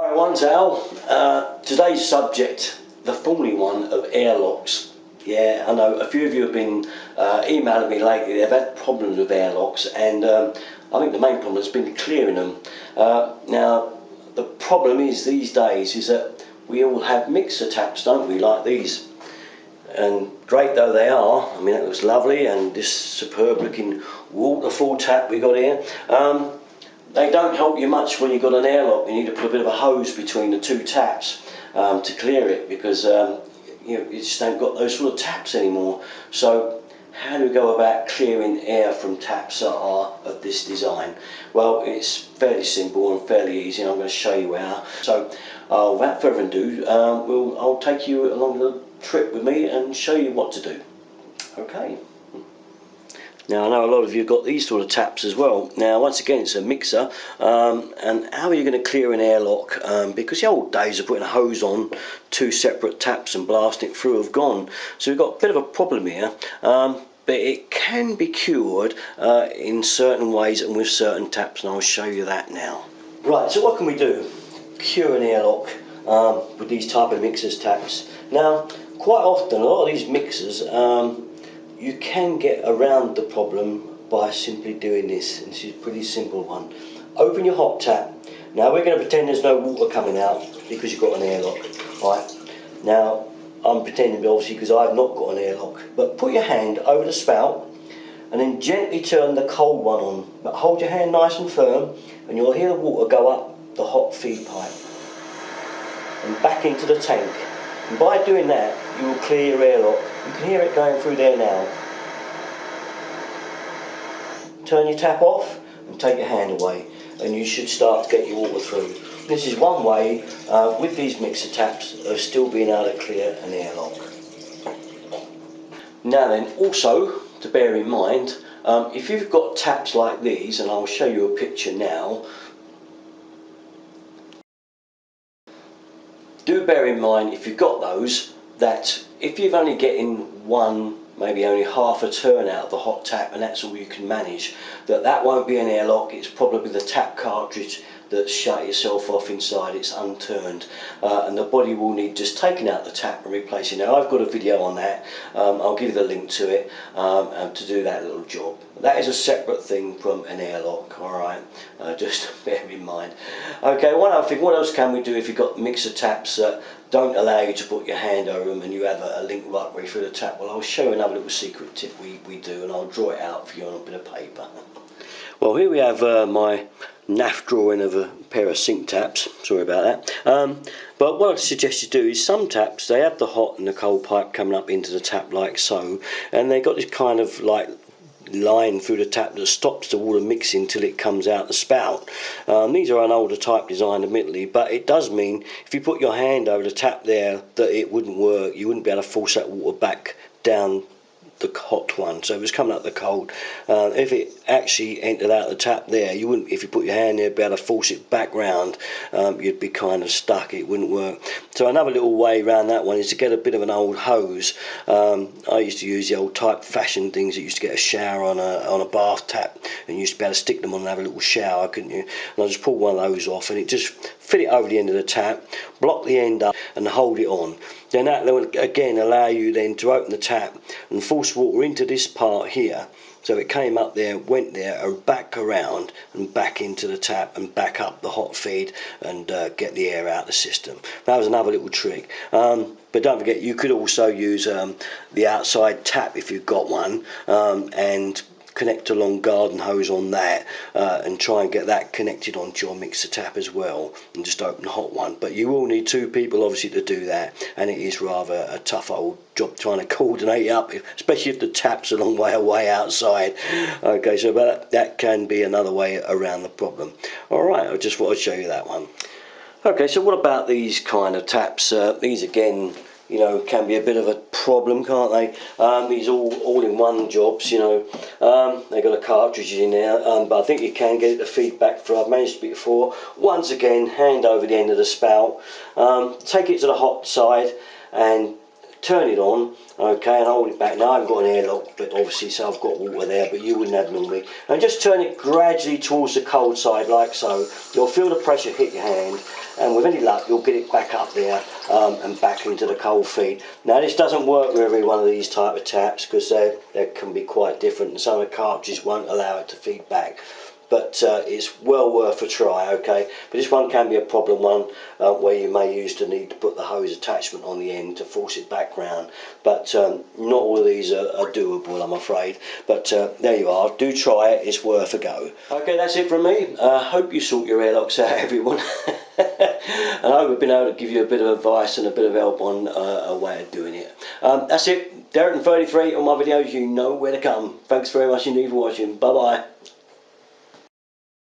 Hi everyone, Al. Today's subject, the thorny one of airlocks. Yeah, I know a few of you have been emailing me lately. They've had problems with airlocks, and I think the main problem has been clearing them. Now, the problem is these days is that we all have mixer taps, don't we, like these? And great though they are, I mean, that looks lovely, and this superb looking waterfall tap we got here. They don't help you much when you've got an airlock. You need to put a bit of a hose between the two taps to clear it, because you just don't got those sort of taps anymore. So how do we go about clearing air from taps that are of this design? Well, it's fairly simple and fairly easy, and I'm going to show you how. So without further ado, I'll take you along the trip with me and show you what to do. Okay. Now I know a lot of you have got these sort of taps as well. Now once again it's a mixer, and how are you going to clear an airlock? Because the old days of putting a hose on two separate taps and blasting it through have gone. So we've got a bit of a problem here, but it can be cured in certain ways and with certain taps, and I'll show you that now. Right, so what can we do? Cure an airlock with these type of mixers taps. Now quite often a lot of these mixers, you can get around the problem by simply doing this. And this is a pretty simple one. Open your hot tap. Now we're going to pretend there's no water coming out because you've got an airlock. Right. Now I'm pretending obviously because I've not got an airlock. But put your hand over the spout and then gently turn the cold one on. But hold your hand nice and firm, and you'll hear the water go up the hot feed pipe and back into the tank. And by doing that, you will clear your airlock. You can hear it going through there now. Turn your tap off and take your hand away, and you should start to get your water through. This is one way with these mixer taps of still being able to clear an airlock. Now then, also to bear in mind, if you've got taps like these, and I'll show you a picture now, do bear in mind if you've got those that if you're only getting one, maybe only half a turn out of the hot tap, and that's all you can manage, that won't be an airlock. It's probably the tap cartridge that's shut itself off inside, it's unturned, and the body will need just taking out the tap and replacing it. Now I've got a video on that, I'll give you the link to it, to do that little job. That is a separate thing from an airlock, alright, just bear in mind. Okay, one other thing, what else can we do if you've got mixer taps that don't allow you to put your hand over them and you have a link right way through the tap? Well, I'll show you another little secret tip we do, and I'll draw it out for you on a bit of paper. Well, here we have my naff drawing of a pair of sink taps, sorry about that. But what I suggest you do is some taps, they have the hot and the cold pipe coming up into the tap like so, and they've got this kind of like line through the tap that stops the water mixing till it comes out the spout. These are an older type design admittedly, but it does mean if you put your hand over the tap there that it wouldn't work. You wouldn't be able to force that water back down the hot one, so it was coming up the cold. If it actually entered out the tap there, you wouldn't, if you put your hand there, be able to force it back round. You'd be kind of stuck, it wouldn't work. So another little way around that one is to get a bit of an old hose. I used to use the old type fashion things that used to get a shower on a bath tap, and you used to be able to stick them on and have a little shower, couldn't you? And I just pull one of those off, and it just fit it over the end of the tap, block the end up and hold it on. Then that will again allow you then to open the tap and force water into this part here, so it came up there, went there, and back around and back into the tap and back up the hot feed and get the air out of the system. That was another little trick. But don't forget, you could also use the outside tap if you've got one, and connect a long garden hose on that, and try and get that connected onto your mixer tap as well, and just open the hot one. But you will need two people obviously to do that, and it is rather a tough old job trying to coordinate up, especially if the tap's a long way away outside. Okay, so that can be another way around the problem. Alright, I just thought I'd show you that one. Okay, so what about these kind of taps? These again, you know, can be a bit of a problem, can't they? These all-in-one jobs, you know, they've got a cartridge in there, but I think you can get it to feed back through. I've managed it before. Once again, hand over the end of the spout, take it to the hot side and turn it on, okay, and hold it back. Now I haven't got an airlock, but obviously, so I've got water there, but you wouldn't have normally. And just turn it gradually towards the cold side, like so. You'll feel the pressure hit your hand, and with any luck, you'll get it back up there and back into the cold feed. Now, this doesn't work with every one of these type of taps because they can be quite different, and some of the cartridges won't allow it to feed back. But it's well worth a try, okay? But this one can be a problem one where you may use to need to put the hose attachment on the end to force it back round. But not all of these are doable, I'm afraid. But there you are. Do try it. It's worth a go. Okay, that's it from me. Hope you sort your airlocks out, everyone. And I hope I've been able to give you a bit of advice and a bit of help on a way of doing it. That's it. Derek and 33 on my videos. You know where to come. Thanks very much indeed for watching. Bye-bye.